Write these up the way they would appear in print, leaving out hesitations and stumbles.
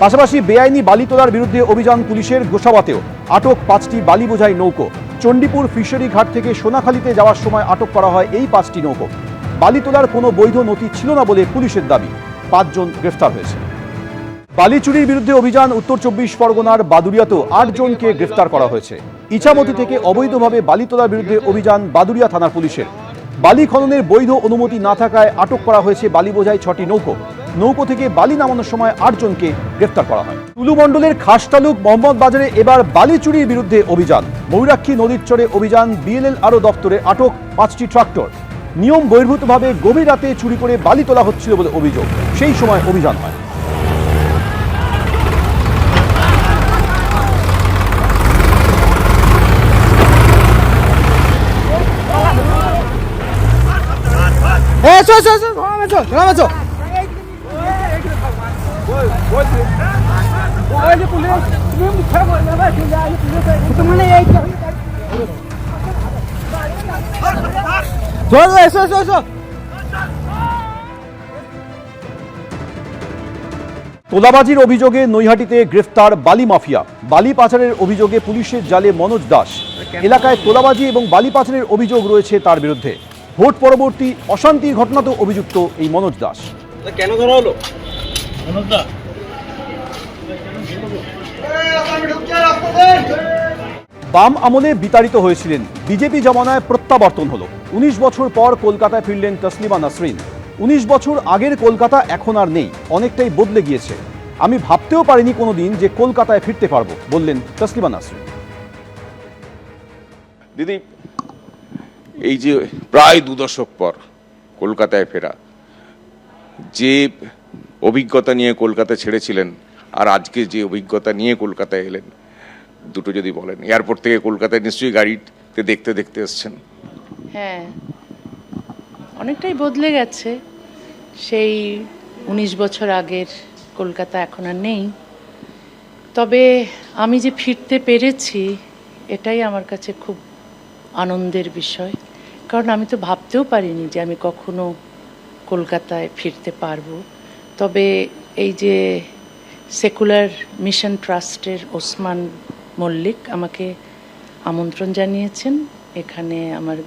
পাশাপাশি বেআইনি বালি তোলার বিরুদ্ধে অভিযান পুলিশের। গোসাবাতেও আটক 5টি বালি বোঝাই নৌকো। চণ্ডীপুর ফিশারি ঘাট থেকে সোনাখালীতে যাওয়ার সময় আটক করা হয় এই 5টি নৌকো। বালি তোলার কোনো বৈধ নথি ছিল না বলে পুলিশের দাবি। 5 জন গ্রেফতার হয়েছে। বালি চুরির বিরুদ্ধে অভিযান উত্তর 24 পরগনার বাদুড়িয়াতেও 8 জনকে গ্রেফতার করা হয়েছে। ইছামতি থেকে অবৈধভাবে বালি তোলার বিরুদ্ধে অভিযান বাদুড়িয়া থানার পুলিশের। বালি খননের বৈধ অনুমতি না থাকায় আটক করা হয়েছে বালি বোঝাই 6টি নৌকো। নৌকো থেকে বালি নামানোর সময় 8 জনকে গ্রেফতার করা হয়। টুলু মণ্ডলের খাসতালুক মোহাম্মদ বাজারে এবার বালি চুরির বিরুদ্ধে অভিযান। ময়ূরাক্ষী নদীর চরে অভিযান বিএলএলআরও দপ্তরে আটক 5টি ট্রাক্টর। নিয়ম বহির্ভূতভাবে গভীর রাতে চুরি করে বালি তোলা হচ্ছিল বলে অভিযোগ। সেই সময় অভিযান হয়। তোলাবাজির অভিযোগে নৈহাটিতে গ্রেফতার বালি মাফিয়া। বালি পাচারের অভিযোগে পুলিশের জালে মনোজ দাস। এলাকায় তোলাবাজি এবং বালি পাচারের অভিযোগ রয়েছে তার বিরুদ্ধে। ভোট পরবর্তী অশান্তির ঘটনাতেও অভিযুক্ত এই মনোজ দাস। কেন ধরা হলো? বাম আমলে বিতাড়িত হয়েছিলেন, বিজেপি জমানায় প্রত্যাবর্তন হলো। 19 বছর পর কলকাতায় ফিরলেন তসলিমা নাসরিন। 19 বছর আগের কলকাতা এখন আর নেই, অনেকটাই বদলে গিয়েছে। আমি ভাবতেও পারিনি কোনোদিন যে কলকাতায় ফিরতে পারবো, বললেন তসলিমা নাসরিন। দিদি, এই যে প্রায় 2 দশক পর কলকাতায় ফেরা, যে অভিজ্ঞতা নিয়ে কলকাতা ছেড়েছিলেন আর আজকে যে অভিজ্ঞতা নিয়ে কলকাতায় এলেন, দুটো যদি বলেন। এয়ারপোর্ট থেকে কলকাতায় নিশ্চয়ই গাড়িতে দেখতে দেখতে এসছেন। হ্যাঁ, অনেকটাই বদলে গেছে। সেই 19 বছর আগের কলকাতা এখন আর নেই। তবে আমি যে ফিরতে পেরেছি এটাই আমার কাছে খুব আনন্দের বিষয়। কারণ আমি তো ভাবতেও পারিনি যে আমি কখনো কলকাতায় ফিরতে পারবো। তবে এই যে সেকুলার মিশন ট্রাস্টের ওসমান মল্লিক আমাকে আমন্ত্রণ জানিয়েছেন, এখানে আমার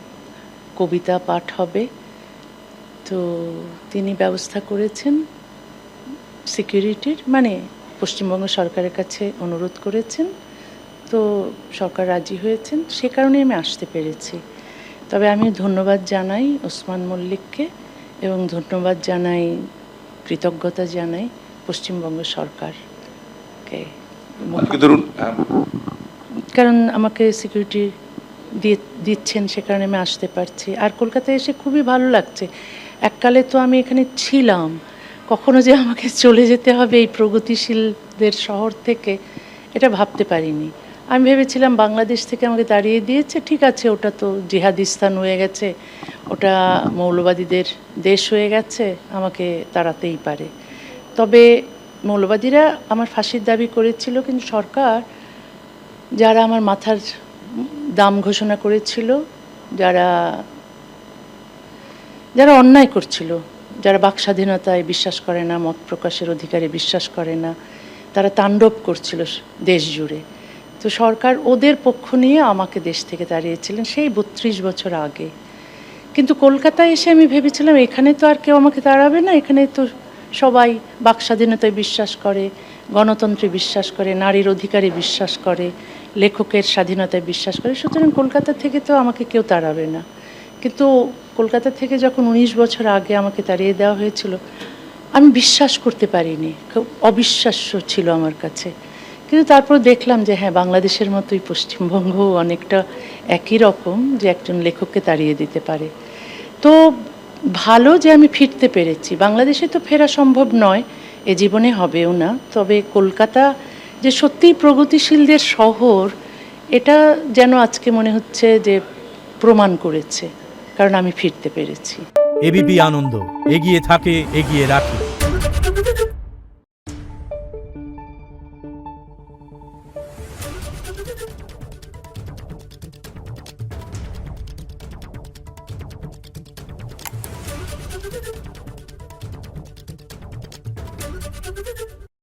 কবিতা পাঠ হবে। তো তিনি ব্যবস্থা করেছেন সিকিউরিটির, মানে পশ্চিমবঙ্গ সরকারের কাছে অনুরোধ করেছেন, তো সরকার রাজি হয়েছেন। সে কারণে আমি আসতে পেরেছি। তবে আমি ধন্যবাদ জানাই ওসমান মল্লিককে এবং ধন্যবাদ জানাই, কৃতজ্ঞতা জানাই পশ্চিমবঙ্গ সরকারকে। কারণ আমাকে সিকিউরিটি দিচ্ছেন, সে কারণে আমি আসতে পারছি। আর কলকাতায় এসে খুবই ভালো লাগছে। এককালে তো আমি এখানে ছিলাম, কখনো যে আমাকে চলে যেতে হবে এই প্রগতিশীলদের শহর থেকে, এটা ভাবতে পারিনি। আমি ভেবেছিলাম বাংলাদেশ থেকে আমাকে তাড়িয়ে দিয়েছে, ঠিক আছে, ওটা তো জিহাদিস্তান হয়ে গেছে, ওটা মৌলবাদীদের দেশ হয়ে গেছে, আমাকে তাড়াতেই পারে। তবে মৌলবাদীরা আমার ফাঁসির দাবি করেছিল, কিন্তু সরকার যারা আমার মাথার দাম ঘোষণা করেছিল, যারা অন্যায় করছিল, যারা বাক স্বাধীনতায় বিশ্বাস করে না, মত প্রকাশের অধিকারে বিশ্বাস করে না, তারা তাণ্ডব করছিল দেশ জুড়ে। তো সরকার ওদের পক্ষ নিয়ে আমাকে দেশ থেকে তাড়িয়েছিলেন সেই 32 বছর আগে। কিন্তু কলকাতায় এসে আমি ভেবেছিলাম এখানে তো আর কেউ আমাকে তাড়াবে না, এখানে তো সবাই বাক স্বাধীনতায় বিশ্বাস করে, গণতন্ত্রে বিশ্বাস করে, নারীর অধিকারে বিশ্বাস করে, লেখকের স্বাধীনতায় বিশ্বাস করে, সুতরাং কলকাতা থেকে তো আমাকে কেউ তাড়াবে না। কিন্তু কলকাতা থেকে যখন 19 বছর আগে আমাকে তাড়িয়ে দেওয়া হয়েছিল, আমি বিশ্বাস করতে পারিনি, খুব অবিশ্বাস্য ছিল আমার কাছে। কিন্তু তারপর দেখলাম যে হ্যাঁ, বাংলাদেশের মতোই পশ্চিমবঙ্গ অনেকটা একই রকম, যে একজন লেখককে তাড়িয়ে দিতে পারে। তো ভালো যে আমি ফিরতে পেরেছি। বাংলাদেশে তো ফেরা সম্ভব নয়, এ জীবনে হবেও না। তবে কলকাতা যে সত্যিই প্রগতিশীলদের শহর, এটা যেন আজকে মনে হচ্ছে যে প্রমাণ করেছে, কারণ আমি ফিরতে পেরেছি। এবিপি আনন্দ এগিয়ে থাকে, এগিয়ে রাখে।